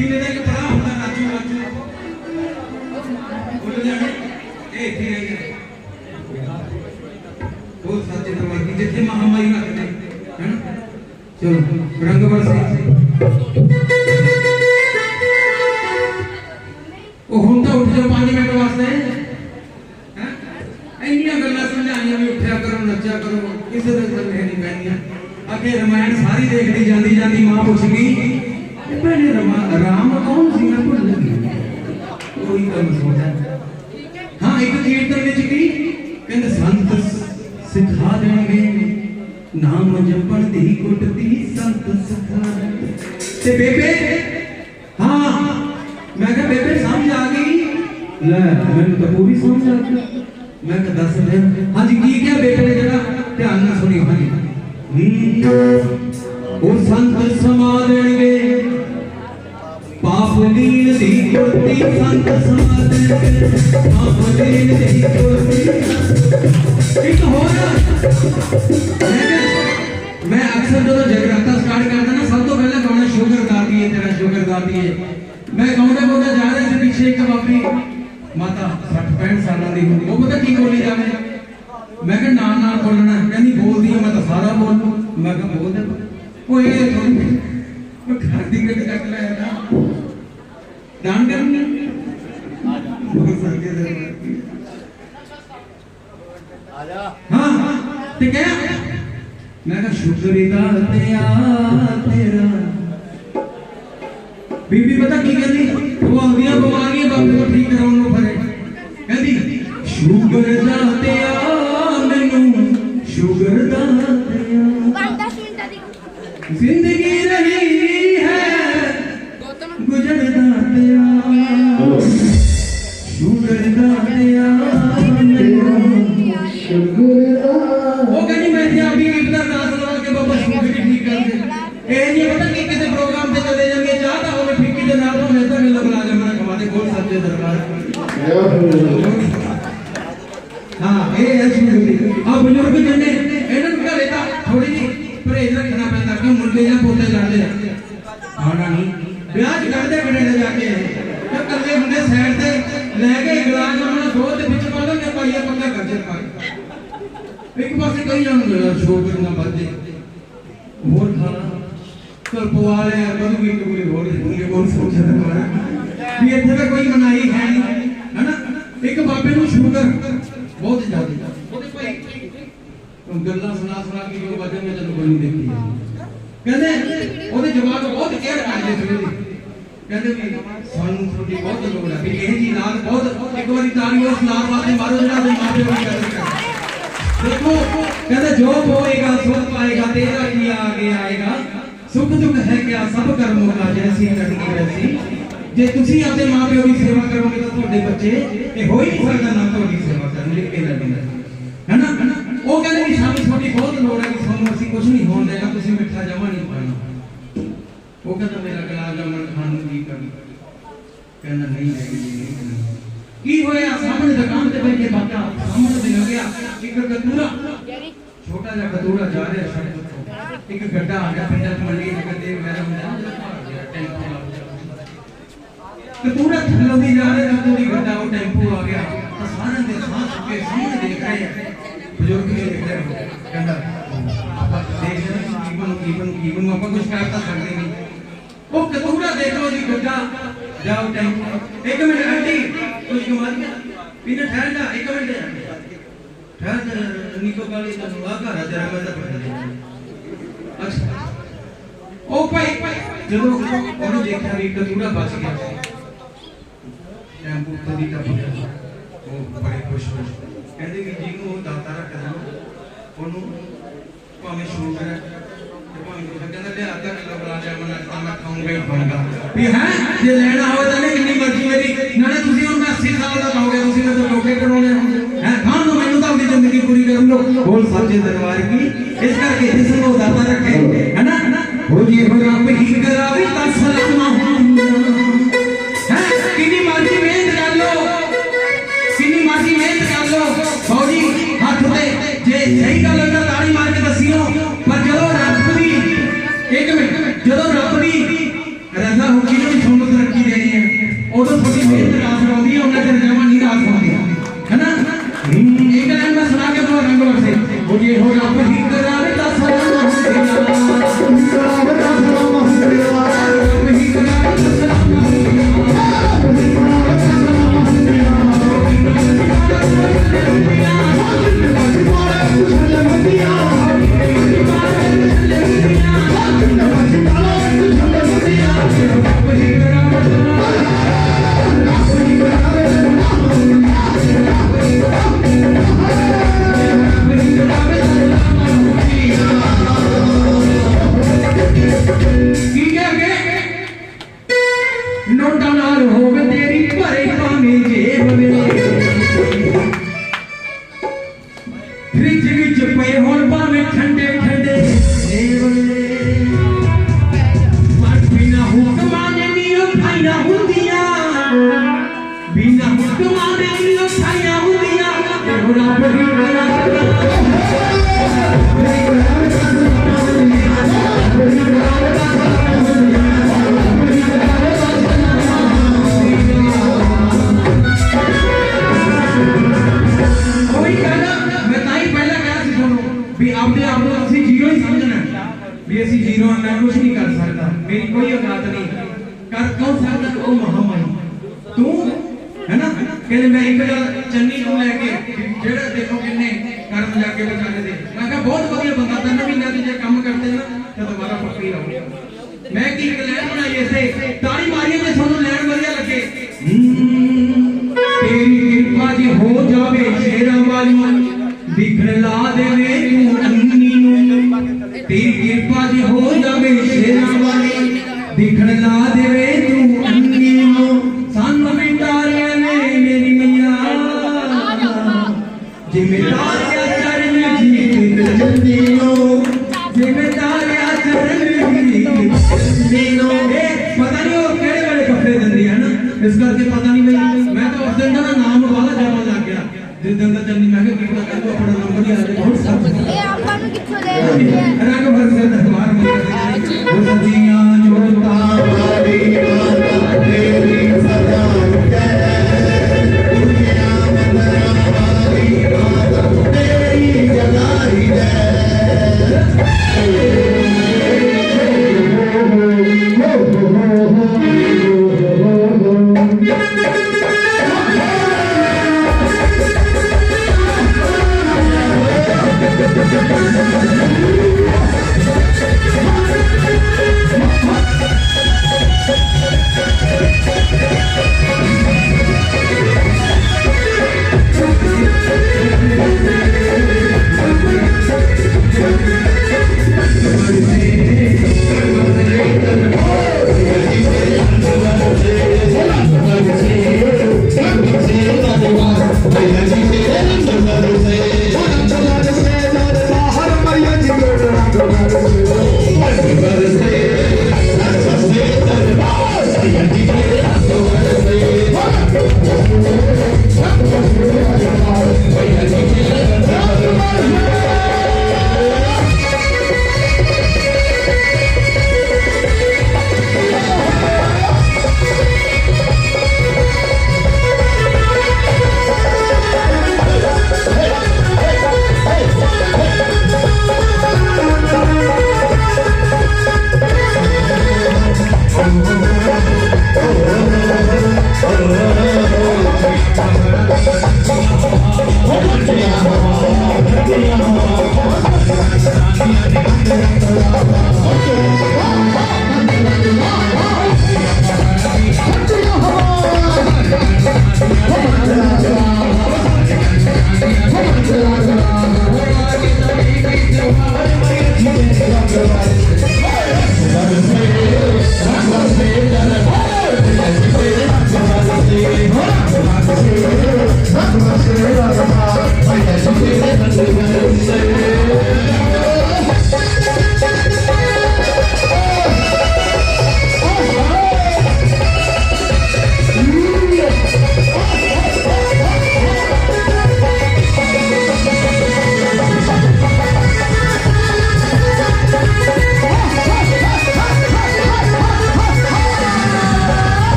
पीने का एक बड़ा होता नाचू नाचू बोल जाने ए ठीक है वो सच्चे दरबार की जितने महामारी रखते हैं ना चलो रंग बरसे ओ हुंदा उठ जाओ 5 मिनट वास्ते हैं ਇੰਨੀਆਂ ਗੱਲਾਂ ਸਮਝਾਈਆਂ ਵੀ ਉੱਠਿਆ ਕਰੋ ਨੱਚਿਆ ਕਰੋ ਕਿਸੇ ਦੇ ਗੱਲ ਨਹੀਂ ਪੈਣੀਆਂ ਅੱਗੇ ਰਮਾਇਣ ਸਾਰੀ ਦੇਖਦੀ ਜਾਂਦੀ ਜਾਂਦੀ ਮਾਂ ਪੁੱਛ ਗਈ ਭੈਣੇ ਰਾਮ ਕੌਣ ਸੀ ਮੈਂ ਭੁੱਲ ਗਈ ਕੋਈ ਗੱਲ ਸੋਚਦਾ ਹਾਂ ਇੱਕ ਕੀਰਤਨ ਵਿੱਚ ਕੀ ਕਹਿੰਦੇ ਸੰਤ ਸਿਖਾ ਦੇਣਗੇ ਨਾਮ ਜਪਣ ਦੀ ਗੁੱਟਦੀ ਸੰਤ ਸਿਖਾ ਤੇ ਬੇਬੇ ਹਾਂ ਮੈਂ ਕਿਹਾ ਬੇਬੇ ਸਮਝ ਆ ਗਈ ਲੈ ਮੈਨੂੰ ਤਾਂ ਪੂਰੀ ਸਮਝ ਆ ਗਈ मैं तो दस दे हाँ जी की क्या बेटे ने जरा ध्यान ना सुनियो हाँ जी वो संत समा देंगे पाप लीन दी कुर्ती संत समा देंगे पाप लीन दी कुर्ती एक हो ना मैं अक्सर जो जगराता स्टार्ट करता ना सब तो पहले गाना शुगर गाती है तेरा शुगर गाती है मैं गाने बोलता जा रहे थे पीछे एक बापी माता 60-65 साल की होंगी वो पता की बोली जावे मैं कहा नाल नाल बोलना कहनी बोलदी है मैं तो सारा बोल मैं कहा बोल दे ओ ये थोड़ी वो घर दी गड्डी कट ले ना दान करनी बोल सकते थे आजा हां ठीक है मैं कहा शुक्रिया तेरा बीबी पता की कहती वो आंदियां बीमारियां बापे को ठीक कराउण नु फरे कहती शुगर दा तेया मैनू शुगर दा तेया 10 मिनट दी जिंदगी रही है गुजरदा तेया शुगर दा तेया मैनू शुगर दा वो कहनी मैं ते अभी इधर नाच लगा के बाबा शुगर ठीक कर दे ए नहीं पता कि किते प्रोग्राम पे चले जाएंगे चाहता हो मैं फिक्की दे नाल तो मैं तो मिल लगा के मैं कमा दे बोल सच्चे दरबार हां ए शुगर आ बुजुर्ग जने ਇਹਨਾਂ ਨੂੰ ਘਰੇ ਤਾਂ ਥੋੜੀ ਜਿਹੀ ਪਰਹੇਜ਼ ਰੱਖਣਾ ਪੈਂਦਾ ਕਿ ਮੁੰਡੇ ਜਾਂ ਪੋਤੇ ਲੜਦੇ ਆ ਆਣਾ ਨਹੀਂ ਵਿਆਹ ਚ ਕਰਦੇ ਕੈਨੇਡਾ ਜਾ ਕੇ ਤੇ ਕੱਲੇ ਮੁੰਡੇ ਸਾਈਡ ਤੇ ਲੈ ਕੇ ਗਲਾਸ ਉਹਨਾਂ ਦੋ ਤੇ ਵਿੱਚ ਪਾ ਲਓ ਕਿ ਪਾਈਆ ਪੱਕਾ ਗੱਜਰ ਪਾ ਇੱਕ ਪਾਸੇ ਕਹੀ ਜਾਂਦੇ ਸ਼ੋਗਰ ਨਾ ਵੱਜੇ ਹੋਰ ਖਾਣਾ चल पवाले बदू की टुकड़ी हो रही होंगे कौन सोचा था हमारा भी इतने में कोई मनाई है नहीं है ना एक बापे को शुगर बहुत ज्यादा तुम गल्ला सुना सुना के जो वजह में चलो कोई नहीं देखी है कहते ओदे जवाब बहुत केयर करते थे कहते भी सानू थोड़ी बहुत लोग लगे ये जी नाल बहुत एक बारी ताली उस नाल वास्ते मारो जरा दे मापे की कदर देखो कहते जो बोएगा सो पाएगा तेरा ही आगे आएगा सुख दुख है क्या सब कर्मों का जैसी करनी वैसी जे तुसी अपने मां-पियो की सेवा करोगे तो ਤੁਹਾਡੇ ਬੱਚੇ ਇਹ ਹੋ ਹੀ ਨਹੀਂ ਸਕਦਾ ਨਾ ਤੁਹਾਡੀ ਸੇਵਾ ਕਰਨ ਲਿਖ ਕੇ ਲੱਗਦਾ है ना ਉਹ ਕਹਿੰਦੇ ਵੀ ਸਾਨੂੰ ਤੁਹਾਡੀ ਬਹੁਤ ਲੋੜ ਹੈ ਕਿ ਸਾਨੂੰ ਅਸੀਂ ਕੁਝ ਨਹੀਂ ਹੋਣ ਦੇਣਾ ਤੁਸੀਂ ਮਿੱਠਾ ਜਮਾ ਨਹੀਂ ਪਾਣਾ ਉਹ ਕਹਿੰਦਾ ਮੇਰਾ ਗੁਲਾਬ ਜਾਮਨ ਖਾਣ ਨੂੰ ਜੀ ਕਹਿੰਦਾ ਨਹੀਂ ਕੀ ਹੋਇਆ ਸਾਹਮਣੇ ਦੁਕਾਨ ਤੇ ਬੈਠੇ ਬਾਟਾ ਸਾਹਮਣੇ ਦੇ ਲੱਗਿਆ ਇੱਕ ਕਤੂਰਾ ਛੋਟਾ ਜਿਹਾ ਕਤੂਰਾ ਜਾ ਰਿਹਾ ਸੜਕ ਤੋਂ एक गड्ढा आ गया पिंडा मंडी के गड्ढे वगैरह में टेंपो तो पूरा थल्लो भी जा रहे हैं पूरी गड्ढा वो टेंपो आ गया तो सारे ने सांस के सामने देख रहे हैं बुजुर्ग भी देख रहे हैं कहता देख रहे हैं जीवन अपन कुछ करता सकते नहीं वो कतूरा देखो जी गड्ढा जाओ टेंपो एक मिनट आंटी कुछ कमाल पीने ठहर जा एक मिनट ठहर निको गाली तो हुआ का तेरा मतलब पकड़ ले अच्छा ओ भाई ਜਦੋਂ ਉਹਨੂੰ ਦੇਖਿਆ ਵੀ ਕਤੂਰਾ ਬਚ ਗਿਆ ਟੈਂਪੂ ਤੋਂ ਦੀ ਟੱਪ ਗਿਆ ਉਹ ਬੜੇ ਖੁਸ਼ ਹੋਏ ਕਹਿੰਦੇ ਵੀ ਜਿਹਨੂੰ ਉਹ ਦਾਤਾ ਰੱਖਦਾ ਉਹਨੂੰ ਭਾਵੇਂ ਸ਼ੂਗਰ ਹੈ ਤੇ ਭਾਵੇਂ ਕੁਝ ਕਹਿੰਦਾ ਲਿਆ ਅੱਧਾ ਕਿਲੋ ਬਣਾ ਲਿਆ ਮੈਂ ਖਾਊਂਗਾ ਹੀ ਖਾਊਂਗਾ ਵੀ ਹੈ ਜੇ ਲੈਣਾ ਹੋਵੇ ਤਾਂ ਕਿੰਨੀ ਮਰਜ਼ੀ ਮੇਰੀ ਨਾਲੇ ਤੁਸੀਂ ਹੁਣ 80 ਸਾਲ ਦਾ ਕਹੋਗੇ ਤੁਸੀਂ ਮੈਨੂੰ ਲੋਕੇ ਕਰਾਉਣੇ ਹੈ ਖਾਣ ਨੂੰ ਮੈਨੂੰ ਤਾਂ ਆਪਣੀ ਜ਼ਿੰਦਗੀ ਪੂਰੀ ਕਰਨ ਲੋ ਬੋਲ ਸੱਚੇ ਦਰਬਾਰ ਕੀ इस करके जिस को दाता रखे है ना हो जी हो आप ही करावी तन सलाम है किनी मर्जी मेहनत कर लो किनी मर्जी मेहनत कर लो फौजी हाथ ते जे सही गल होई ताली मार के दसियो पर जदों रब दी एक मिनट जदों रब दी रजा होगी ना सुन उन्हें तेरे जमा नहीं रास होती है ना एक लाइन में सुना के तो रंग बरसे वो ये हो रब ही करावता सलाम करावता सलाम रब ही करावता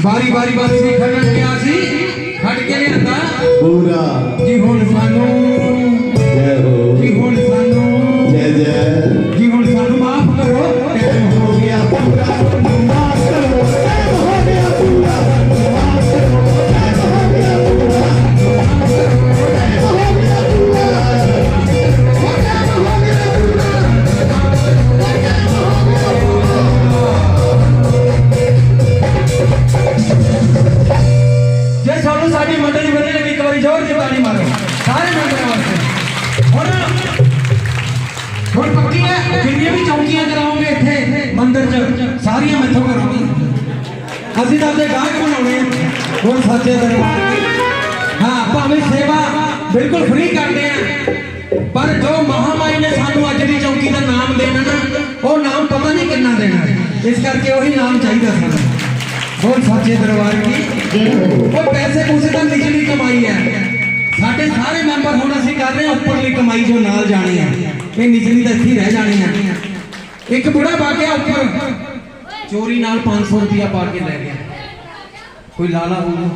बारी बारी बारी सी खड़न गया सी खड़ के लियांदा पूरा जी हुण सानू जय हो जी हुण सानू जय जय जी हुण सानू माफ करो टाइम हो गया पूरा माफ करो टाइम हो गया पूरा माफ करो टाइम हो गया पूरा टाइम हो गया जे सानू साडी मंडली बनी लगी एक बारी जोर से ताली मारो सारे मेंबरों वास्ते हुण पक्की है जिन्नी भी चौकियां कराओगे इत्थे मंदिर च सारियां मैथों कराओगे ਅਸੀਂ ਤਾਂ ਆਪਣੇ ਗਾਹਕ ਬਣਾਉਣੇ ਆ ਹੁਣ ਸੱਚੇ ਦਰਬਾਰ ਹਾਂ ਭਾਵੇਂ ਸੇਵਾ ਬਿਲਕੁਲ ਫ੍ਰੀ ਕਰਦੇ ਆ ਪਰ ਜੋ ਮਹਾਮਾਈ ਨੇ ਸਾਨੂੰ ਅੱਜ ਦੀ ਚੌਕੀ ਦਾ ਨਾਮ ਦੇਣਾ ਨਾ ਉਹ ਨਾਮ ਪਤਾ ਨਹੀਂ ਕਿੰਨਾ ਦੇਣਾ ਇਸ ਕਰਕੇ ਉਹੀ ਨਾਮ ਚਾਹੀਦਾ ਸਾਨੂੰ बोल सच्चे दरबार की वो पैसे पूसे तो निचली कमाई है साढ़े सारे मैंबर हुण असीं कर रहे हैं उपरली कमाई जो नाल जानी है ये निचली तो इत्थे रह जानी है एक बुढ़ा पा गया ऊपर चोरी नाल 500 रुपया पा के ले गया कोई लाला बोलो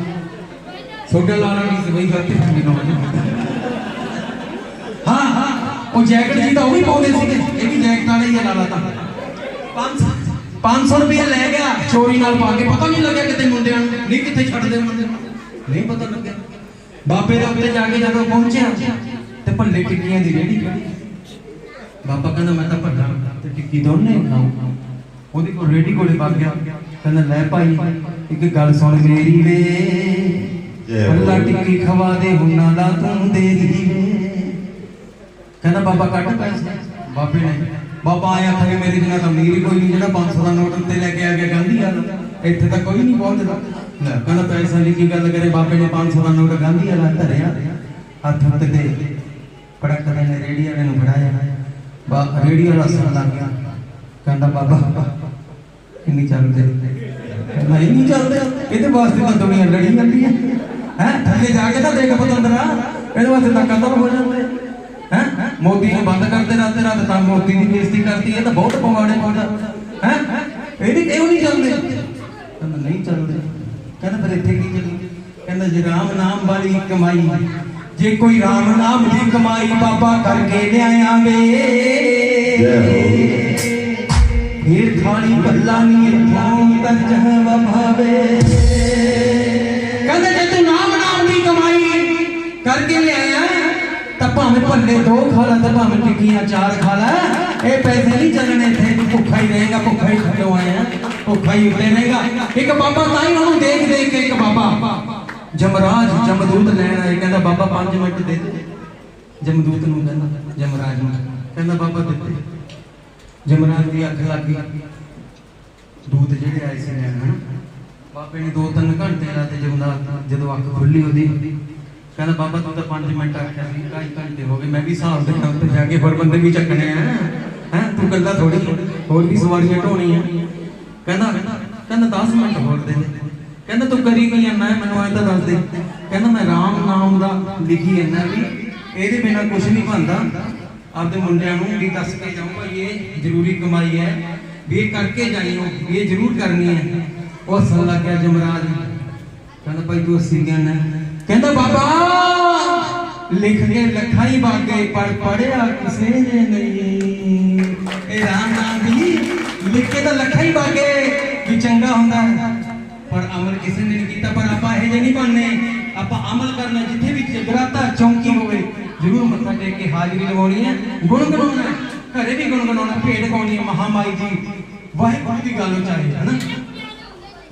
छोटा लाला नहीं वही गलती हाँ हाँ वो जैकेट जी तो भी पाउंदे सीगे ये भी जैकेट वाला ही है लाला तो 500 रुपया ले गया चोरी नाल पा के पता नहीं लगे कितने मुंडे नहीं कितने छड़ते मुंडे नहीं पता लगे बाबे के उत्ते जाके जब पहुंचे ते भल्ले टिक्कियां दी रेहड़ी बाबा कहंदा मैं तां भल्ला ते टिक्की दोने खाऊं ओदी को रेहड़ी कोले पा गया कहंदा ले भाई एक गल सुन मेरी वे भल्ला टिक्की खवा दे हुन्ना ला तू देरी वे कहंदा बाबा कट पैसे बाबे ने बाबा आया था कि मेरे बिना अमीर कोई नहीं जो 500 का नोट उत्ते लेके आ गया गांधी वाला इत्थे तक कोई नहीं पहुंचदा कहना पैसा दी की गल करे बाबे ने 500 का नोट गांधी वाला धरिया हाथ उत्ते ते पड़क ने रेडी वाले नु फड़ाया रेडी वाला हसन लग गया कहंदा बाबा इन्नी चलदे नहीं नहीं चलदे इहदे वास्ते तो दुनिया लड़ी जाती है हैं थल्ले जाके तो देख पतंदरा इहदे वास्ते तो कतल हो जांदे मोदी ने बंद करते रहते रात तक मोदी की बेइज्जती करती है तो बहुत पवाड़े हो जाते हैं ये भी क्यों नहीं चलते कहंदा नहीं चलते कहंदा फिर इत्थे की चली कहंदा जे राम नाम वाली कमाई जे कोई राम नाम दी कमाई बाबा करके ले आया वे फिर थाली भल्ला नहीं इत्थों तर जहां भावे कहंदा जे तू नाम दी कमाई करके ले आया भावें भल्ले 2 खा ला तो भावें टिक्कियां 4 खा ला ये पैसे नहीं चलने थे भुखा ही रहेगा भुखा ही खड़ो आया भुखा ही उठे रहेगा एक बाबा ताई उन्होंने देख देख के एक बाबा जमराज जमदूत लैन आए कहंदा बाबा 5 मिनट दे दे जमदूत नूं कहंदा जमराज नूं कहंदा बाबा दिते जमराज दी अख लग गई दूत जेड़े आए सी लैन बाबे ने 2-3 घंटे लाते जदों अख खुली ओदी कहना बाबा तू तो 5 मिनट आख्या 2.5 घंटे हो गए मैं भी हिसाब देना उत्ते जाके होर बंदे भी चकने हैं तू कल्ला थोड़ी होर भी सवारियां ढोनी है कहना 10 मिनट होर दे कहना तू करी की जाना है मैनूं ऐ तां दस दे कहना मैं राम नाम दा लिखी जाना भी ਇਹਦੇ बिना कुछ नहीं बनता आपदे मुंडियां नूं भी दस के जाऊंगा ये जरूरी कमाई है भी ये करके जाइयो ये जरूर करनी है वो हसन लग गया जमराज कहना भाई तू 80 गया कहंदा बाबा लिख के लखाई बागे पढ़िया किसे ने नहीं ए राम नाम दी लिख के तो लखाई बागे भी चंगा हुंदा पर अमल किसी ने नहीं कीता पर आपा ये नहीं बनने आपा अमल करना जिथे भी जगराता चौंकी होवे जरूर मत्था टेक के हाजरी लगानी है गुण गनाउणा घरे भी गुण गनाउणा भेड़ गाउणी है महामाई जी वाहिगुरू दी गल चाहिए है ना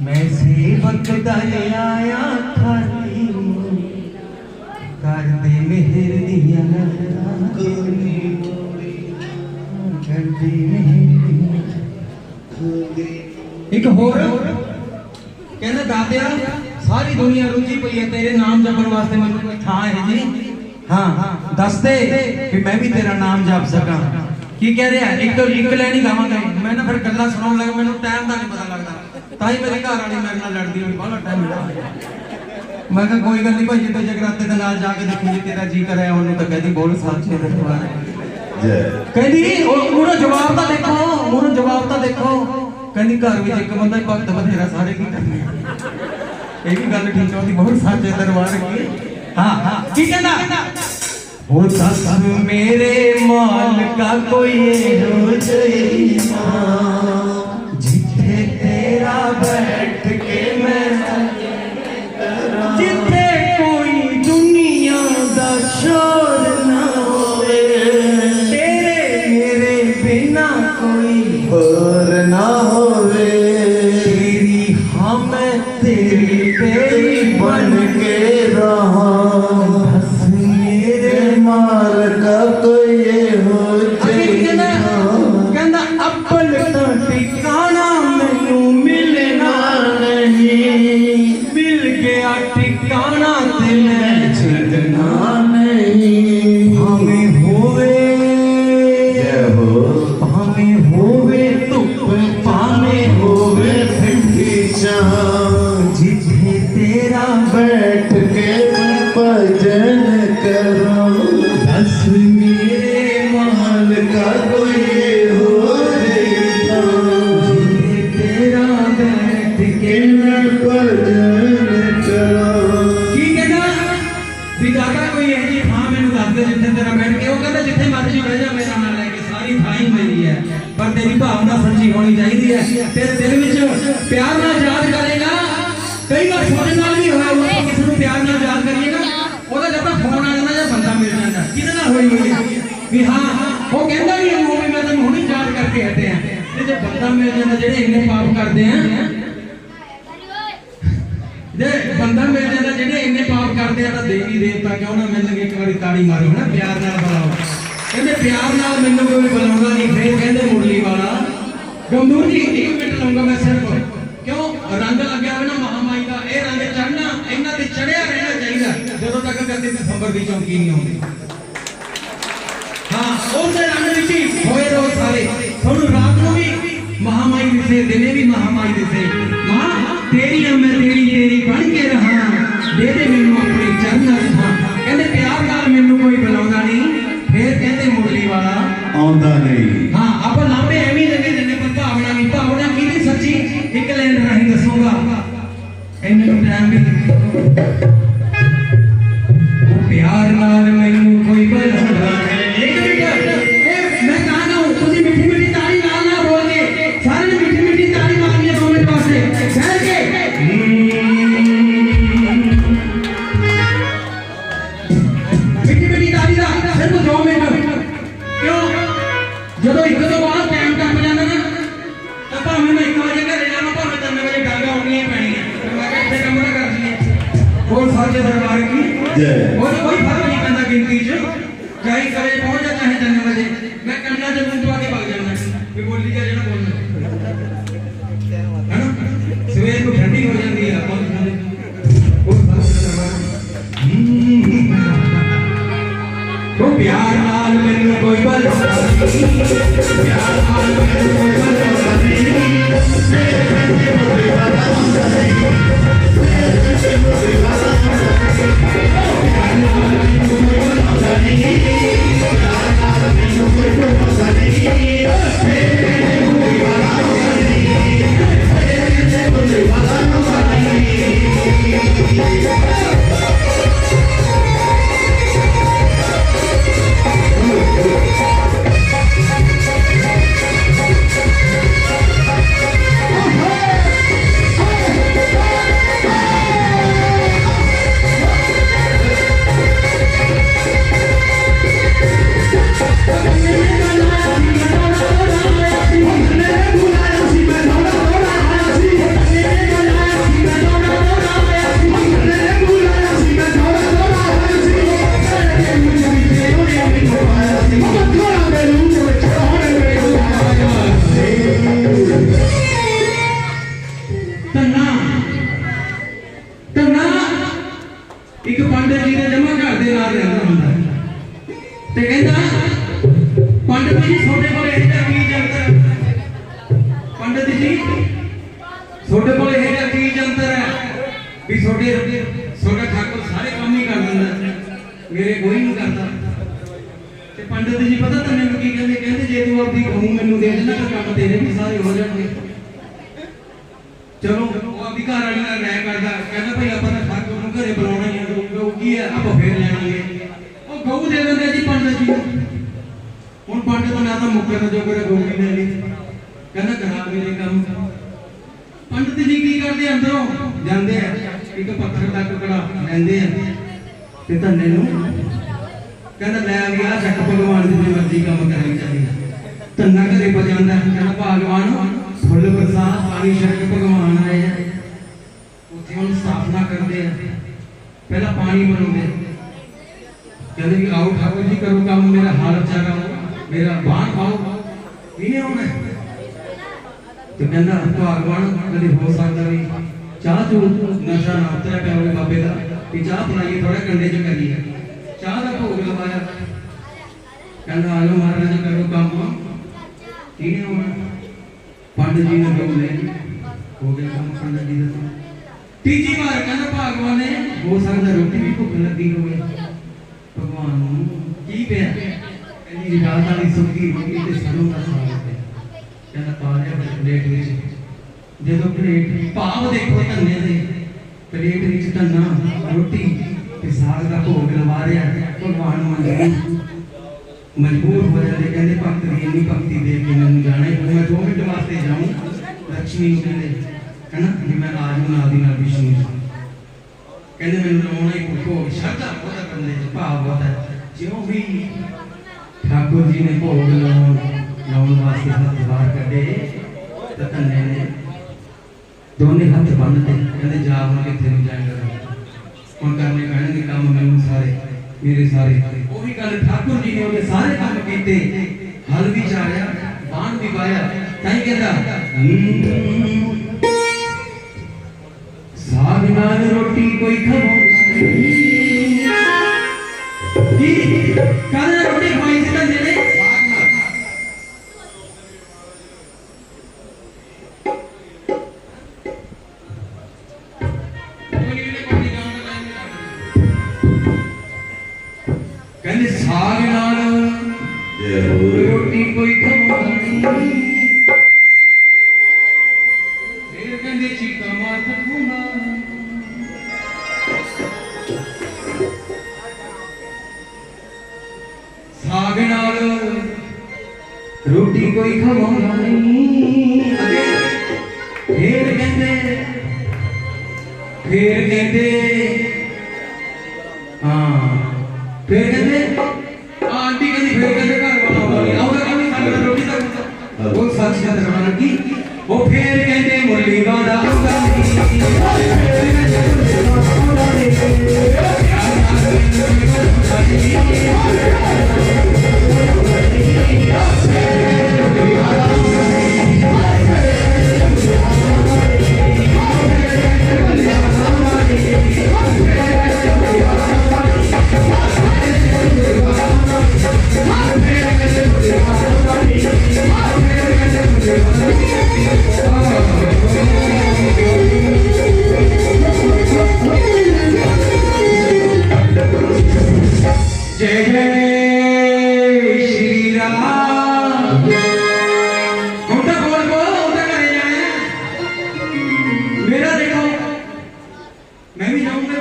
मैं सेवक दर आया खाली कर दे मेहर दिया कर दे एक होर कहना दातिया सारी दुनिया रुझी पई है तेरे नाम जपण वास्ते मैनूं कोई थां है जी हाँ दस दे कि मैं भी तेरा नाम जप सका की कह रहा है एक तो एक लाइन ही गावांगा मैं ना फिर गल्लां सुनाउण लगा मैनूं टाइम दा नहीं पता लगदा ताई मेरी घर वाली मेरे नाल लड़दी होई बहुत टाइम लगा मैं कहा कोई गल नहीं भाई जिद्दां जगराते दे नाल जाके देखी जे तेरा जी करे ओनू तो कहदी बोल सच्चे दरबार कहदी ओनू जवाब तां देखो ओनू जवाब तां देखो कहदी घर विच एक बंदा ही भगत बथेरा सारे की करने ये भी गल ठीक होती बहुत सच्चे दरबार की हाँ हाँ की कहना वो दस मेरे माल का कोई हो जाए जिथे तेरा बैठ के मैं जिथे कोई दुनिया दा शोर ना होवे तेरे मेरे बिना कोई और ना होवे तेरी हाँ मैं तेरी तेरी बन के रहा मार का कोई हो कहना अब्बल तो ठिकाना मैनू मिलना नहीं मिल गया ठिकाना ते मैं छड़ना नहीं हमें होवे धुप पामे होवे ठंडी छां जिथे तेरा बैठ के भजन करो दस मेरे माल का कोई हो तेरा बैठ के भजन करो की कहना भी दादा कोई है जी हाँ मैंने दस दे जिथे तेरा बैठ के वो कहता जिथे मर्जी बह जा मेरा नाम लेके सारी थां ही मेरी है पर तेरी भावना सच्ची होनी चाहिए है तेरे दिल विच प्यार नाल याद करेगा कई बार छोटे नाल भी होया वो किसी को प्यार नाल याद करिए ना ओदा जब तक फोन आ जाता या बंदा मिल जाता किदे नाल होई होई भी हाँ वो कहता भी है वो भी मैं तेन हुणी याद करके हटे हैं ते जो बंदा मिल जाता जेडे इन्ने पाप करते हैं जे बंदा मिल जाता जेडे इन्ने पाप करते हैं तो देवी देवता क्यों ना मिलने एक बारी ताड़ी मारो ना प्यार नाल बुलाओ कहते प्यार नाल मैनूं कोई बुलाउंदा नहीं फिर कहते मुरली वाला गंदूर जी 1 मिनट लूंगा मैं सिर्फ क्यों रंग लग्या हुआ ना महामाई का ये रंग चढ़ना इन्हां ते चढ़िया रहना चाहिए जदों तक 31 दिसंबर की चौकी नहीं आउंदी हाँ उस रंग विच ही होए रहो सारे थोनू रात को भी महामाई दिसे दिने भी महामाई दिसे मां तेरी मैं तेरी तेरी बन के रहा दे दे मैनू अपने चरण हाँ कहते प्यार नाल मैनू कोई बुलाउंदा नहीं फिर कहते मुरली वाला आउंदा नहीं हाँ आप लांबे एवं लगे जिन्हें पर भावना नहीं भावना की नहीं सच्ची एक लाइन राही दसूंगा इन्हें टाइम भी वो प्यार नाल मैनू कोई बुलाउंदा नहीं एक मिनट मैं कहा ना तुझे मीठी मीठी ताली नाल ना बोल के सारे ने मीठी मीठी ताली मारनी है 2 मिनट वास्ते ठहर के मीठी मीठी ताली दा सिर्फ 2 मिनट क्यों ਜਦੋਂ ਇੱਕ ਤੋਂ ਬਾਅਦ ਟਾਈਮ ਟੱਪ ਜਾਂਦਾ ਨਾ ਤਾਂ ਭਾਵੇਂ ਮੈਂ 1 ਵਜੇ ਘਰੇ ਜਾਵਾਂ ਭਾਵੇਂ 3 ਵਜੇ ਗੱਲ ਆਉਣੀ ਪੈਣੀ ਹੈ ਮੈਂ ਕਿਹਾ ਇੱਥੇ ਕੰਮ ਨਾ ਕਰ ਲਈਏ ਹੋਰ ਸਾਜੇ ਦਰਬਾਰ ਕੀ जय कोई फर्क नहीं पैदा गिनती च चाहे 1 वजे पहुंच जा चाहे 3 वजे मैं कन्ना च मुंह तो आके भाग जाना भी बोली जा जेड़ा बोलना है ना सवेर को ठंडी हो जाती है और तो प्यार नाल मैनू कोई बल प्यार नाल मैनू कोई ਇੱਕ ਪੰਡਤ ਜੀ ਦੇ ਜਮਾ ਘਰ ਦੇ ਨਾਲ ਰਹਿੰਦਾ ਹੁੰਦਾ ਤੇ ਕਹਿੰਦਾ ਪੰਡਤ ਜੀ ਤੁਹਾਡੇ ਕੋਲ ਇਹ ਜਿਹਾ ਕੀ ਜੰਤਰ ਪੰਡਤ ਜੀ ਤੁਹਾਡੇ ਕੋਲ ਇਹ ਜਿਹਾ ਕੀ ਜੰਤਰ ਹੈ ਵੀ ਤੁਹਾਡਾ ਠਾਕੁਰ ਸਾਰੇ ਕੰਮ ਹੀ ਕਰ ਦਿੰਦਾ ਮੇਰੇ ਕੋਈ ਨਹੀਂ ਕਰਦਾ ਤੇ ਪੰਡਤ ਜੀ ਪਤਾ ਤਾਂ ਮੈਨੂੰ ਕੀ ਕਹਿੰਦੇ ਕਹਿੰਦੇ ਜੇ ਤੂੰ ਆਪਣੀ ਗਊ ਮੈਨੂੰ ਦੇ ਦੇਣਾ ਤਾਂ ਕੰਮ ਤੇਰੇ ਵੀ ਸਾਰੇ ਹੋ ਜਾਣਗੇ ਚਲੋ ਉਹ ਆਪਣੀ ਘਰ ਵਾਲੀ ਨਾਲ ਰਹਿ ਕਰਦਾ ਕਹਿੰਦਾ ਭਾਈ ਆਪਾਂ ਤਾਂ ਠਾਕੁਰ ਨੂੰ ਘਰੇ ਬੁਲਾਉਣਾ ਹੀ ਹੈ ਗਊ ਕੀ ਹੈ ਆਪਾਂ ਫੇਰ ਲੈਣਾਂਗੇ ਉਹ ਗਊ ਦੇ ਦਿੰਦੇ ਜੀ ਪੰਡਤ ਜੀ ਹੁਣ ਪੰਡਤ ਨੇ ਤਾਂ ਮੁੱਕਰ ਜੋ ਕਰੇ ਗਊ ਵੀ ਲੈ ਲਈ ਕਹਿੰਦਾ ਕਰਾ ਮੇਰੇ ਕੰਮ ਪੰਡਤ ਜੀ ਕੀ ਕਰਦੇ ਅੰਦਰੋਂ ਜਾਂਦੇ ਆ ਇੱਕ ਪੱਥਰ ਦਾ ਟੁਕੜਾ ਲੈਂਦੇ ਆ ਤੇ ਧੰਨੇ ਨੂੰ ਕਹਿੰਦਾ ਲੈ ਆ ਗਿਆ ਚੱਕ ਭਗਵਾਨ ਦੀ ਮਰਜ਼ੀ ਕੰਮ ਕਰਨੀ ਚਾਹੀਦਾ ਧੰਨਾ ਘਰੇ ਪਜਾਂਦਾ ਕਹਿੰਦਾ ਭਗਵਾਨ ਫੁੱਲ ਪ੍ਰਸਾਦ ਪਾਣੀ ਛਕ ਭਗਵਾਨ ਆਏ ਆ ਉੱਥੇ ਹੁਣ ਸਥਾਪਨਾ ਕਰਦੇ ਆ ਪਹਿਲਾਂ ਪਾਣੀ ਬਣਾਉਂਦੇ ਕਹਿੰਦੇ ਵੀ ਆਓ ਠਾਕੁਰ ਜੀ ਕਰੋ ਕੰਮ ਮੇਰਾ ਹਾਲ ਅੱਛਾ ਕਰੋ ਮੇਰਾ ਬਾਣ ਪਾਓ ਇਹਨੇ ਆਉਣਾ ਤੇ ਕਹਿੰਦਾ ਭਗਵਾਨ ਕਦੇ ਹੋ ਸਕਦਾ ਵੀ ਚਾਹ ਚੂ ਨਸ਼ਾ ਨਾ ਉਤਰਿਆ ਪਿਆ ਹੋਵੇ ਬਾਬੇ ਦਾ ਵੀ ਚਾਹ ਬਣਾਈਏ ਥੋੜਾ ਕੰਡੇ ਚ ਕਰੀਏ ਚਾਹ ਦਾ ਭੋਗ ਲਵਾਇਆ ਕਹਿੰਦਾ ਆਲੋ ਮਹਾਰਾਜ ਕਰੋ ਕੰਮ ਕਿਹਨੇ ਹੋਣਾ ਪੰਡਤ ਜੀ ਨੇ ਬੋਲੇ ਹੋ ਗਿਆ ਕੰਮ ਪੰਡਤ ਜੀ ਦਾ ਤੀਜੀ ਵਾਰ ਕਹਿੰਦਾ ਭਗਵਾਨ ਨੇ ਹੋ ਸਕਦਾ ਰੋਟੀ ਵੀ ਭੁੱਖ ਲੱਗੀ ਹੋਵੇ ਭਗਵਾਨ ਨੂੰ ਕੀ ਪਿਆ ਕਹਿੰਦੀ ਰਾਤ ਵਾਲੀ ਸੁੱਕੀ ਰੋਟੀ ਤੇ ਸਰੋਂ ਦਾ ਸਾਗ ਹੈ ਕਹਿੰਦਾ ਪਾ ਲਿਆ ਪਲੇਟ ਵਿੱਚ ਜਦੋਂ ਪਲੇਟ ਭਾਵ ਦੇਖੋ ਧੰਨੇ ਦੇ ਪਲੇਟ ਵਿੱਚ ਧੰਨਾ ਰੋਟੀ ਤੇ ਸਾਗ ਦਾ ਭੋਗ ਲਵਾ ਰਿਹਾ ਭਗਵਾਨ ਨੂੰ ਮਜਬੂਰ ਹੋ ਜਾਂਦੇ ਕਹਿੰਦੇ ਭਗਤ ਦੀ ਇੰਨੀ ਭਗਤੀ ਦੇਖ ਕੇ ਮੈਨੂੰ ਜਾਣਾ ਹੀ ਮੈਂ 2 ਮਿੰਟ ਵਾਸਤੇ ਜਾਊਂ ਲక్ష్ਮੀ ਨੂੰ ਕਹਿੰਦੇ ਹੈਨਾ ਕਿ ਮੈਂ ਆ ਜਾਊਂ ਨਾਲ ਦੀ ਨਾਲ ਵਿਸ਼ਨੂੰ ਕਹਿੰਦੇ ਮੈਨੂੰ ਲਾਉਣਾ ਹੀ ਭੋਗ ਸ਼ਰਧਾ ਬਹੁਤ ਬੰਦੇ ਚ ਭਾਵ ਬਹੁਤ ਹੈ ਜਿਉਂ ਵੀ ਠਾਕੁਰ ਜੀ ਨੇ ਭੋਗ ਲਾਉਣ ਵਾਸਤੇ ਹੱਥ ਬਾਹਰ ਕੱਢੇ ਤਾਂ ਧੰਨੇ ਨੇ ਦੋਨੇ ਹੱਥ ਬੰਨ੍ਹਦੇ ਕਹਿੰਦੇ ਜਾ ਹੁਣ ਕਿੱਥੇ ਨੂੰ ਜਾਏਗਾ ਹੁਣ ਕਰਨੇ ਪੈਣਗੇ ਕੰਮ ਮੈਨੂੰ ਸਾਰੇ ਮੇਰੇ ਸਾਰੇ ਉਹ ਵੀ ਗੱਲ ਠਾਕੁਰ ਜੀ ਨੇ ਉਹਦੇ ਸਾਰੇ ਕੰਮ ਕੀਤੇ ਹਲ ਵੀ ਚਾਰਿਆ ਬਾਣ ਵੀ ਵਾਇਆ ਤਾਂ ਹੀ ਕਹਿੰਦਾ ਸਾਗ ਨਾਲ ਰੋਟੀ ਕੋਈ ਖਾਵਾਂ ਕੀ ਕੱਲ ਰੋਟੀ ਖਾਈ ਸੀ ਤਾਂ ਜਿਹੜੇ ਸਾਗ ਨਾਲ ਕਹਿੰਦੇ ਸਾਗ ਨਾਲ ਰੋਟੀ ਕੋਈ ਖਾਣੀ ਫਿਰ ਕਹਿੰਦੇ ਚੀਕਾ ਮਾਰ ਖੂਨਾ ਸਾਗ ਨਾਲ ਰੋਟੀ ਕੋਈ ਖਾਣੀ ਫਿਰ ਕਹਿੰਦੇ ਹਾਂ ਫਿਰ ਕਹਿੰਦੇ ਆਂਟੀ ਕਹਿੰਦੀ ਫਿਰ ਕਹਿੰਦੇ ਘਰ ਵਾਲਾ ਆਉਂਦਾ ਨਹੀਂ ਆਉਂਦਾ ਕਿਉਂ ਨਹੀਂ ਸਾਨੂੰ ਰੋਟੀ ਦਾ ਉਹ ਸੱਚ ਦਾ ਦਰਵਾਜ਼ਾ ਲੱਗੀ ਉਹ ਫਿਰ ਕਹਿੰਦੇ ਮੁਰਲੀ ਵਾਦਾ ਆਉਂਦਾ जय जय श्री राम उनका बोल उनका करे जाए मेरा देखो मैं भी जाऊंगा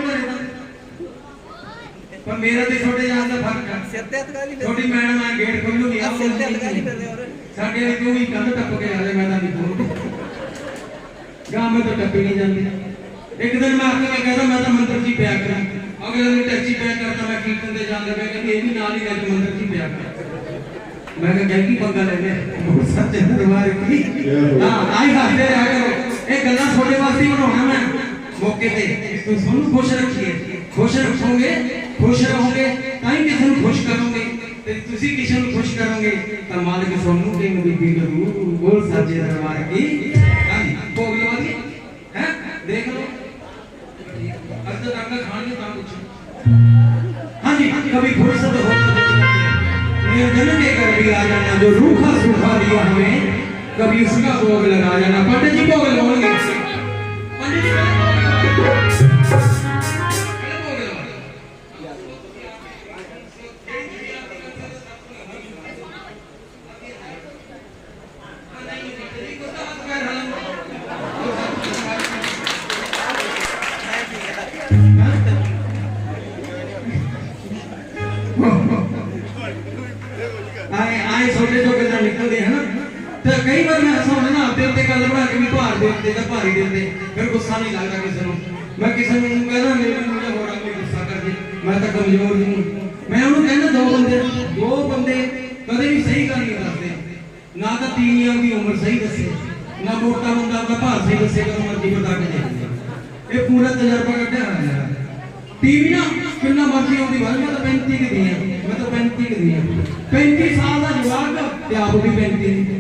पर मेरा तो छोटे जान का फर्क है छोटी मैडम मैं गेट खोलूंगी साढ़े लिए क्यों ही कंध टप के आ मैं गांव में तो टप्पी नहीं जाती एक दिन मैं आपको कहता मैं तो मंत्र जी पैक करा अगर मैं टैक्सी पैक करता मैं कीर्तन दे जांदा मैं कहती ये भी नाल ही लग मंदिर की पैक कर मैं कह गई पंगा ले ले सच दरबार की हां आई हसदे रह करो ये गल्ला छोटे वास्ते बनाउना मैं मौके पे तो सुन खुश रखिए खुश रखोगे खुश रहोगे ताई किसी को खुश करोगे ते तुसी किसी को खुश करोगे तो मालिक सोनू के नबी करू बोल सच्चे दरबार की हां भोग लगा दिए हैं देख लो दर्द रंग खाने का कुछ हाँ जी कभी फुर्सत हो निर्जन के घर भी आ जाना जो रूखा सूखा दिया हमें कभी उसका भोग लगा जाना पंडित जी भोग लगाओगे पंडित जी आए छोटे जो गल्ला निकलते हैं ना तो कई बार मैं ऐसा होना ना आपके उत्ते गल बना के भी भार दे उत्ते या भारी दे उत्ते फिर गुस्सा नहीं लगता किसी को मैं किसी को कहना मेरे मुझे हो रहा कोई गुस्सा कर दे मैं तो कमजोर नहीं मैं उन्होंने कहना दो बंदे कदे भी सही गल नहीं करते ना तो तीनियां की उम्र सही दसे ना मोटा बंदा अपना भार सही दसे कदों मर्जी बता के दे ये पूरा तजर्बा कढ़िया है टीवी ना कितना मर्जी होती भाई मैं तो 35 की दी मैं तो 35 की दी 35 साल का जवाब ते आप भी 35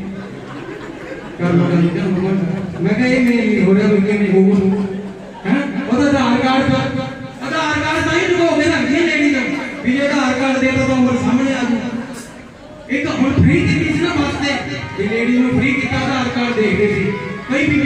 कर लो मैं कह ये नहीं हो रहा मुझे नहीं हो हैं और आधार कार्ड सही तो मेरा ये लेनी है भी ये आधार कार्ड दे तो उम्र सामने आ गई एक हुन फ्री दी थी ना वास्ते ये लेडी नु फ्री किया आधार कार्ड दे दी थी कई भी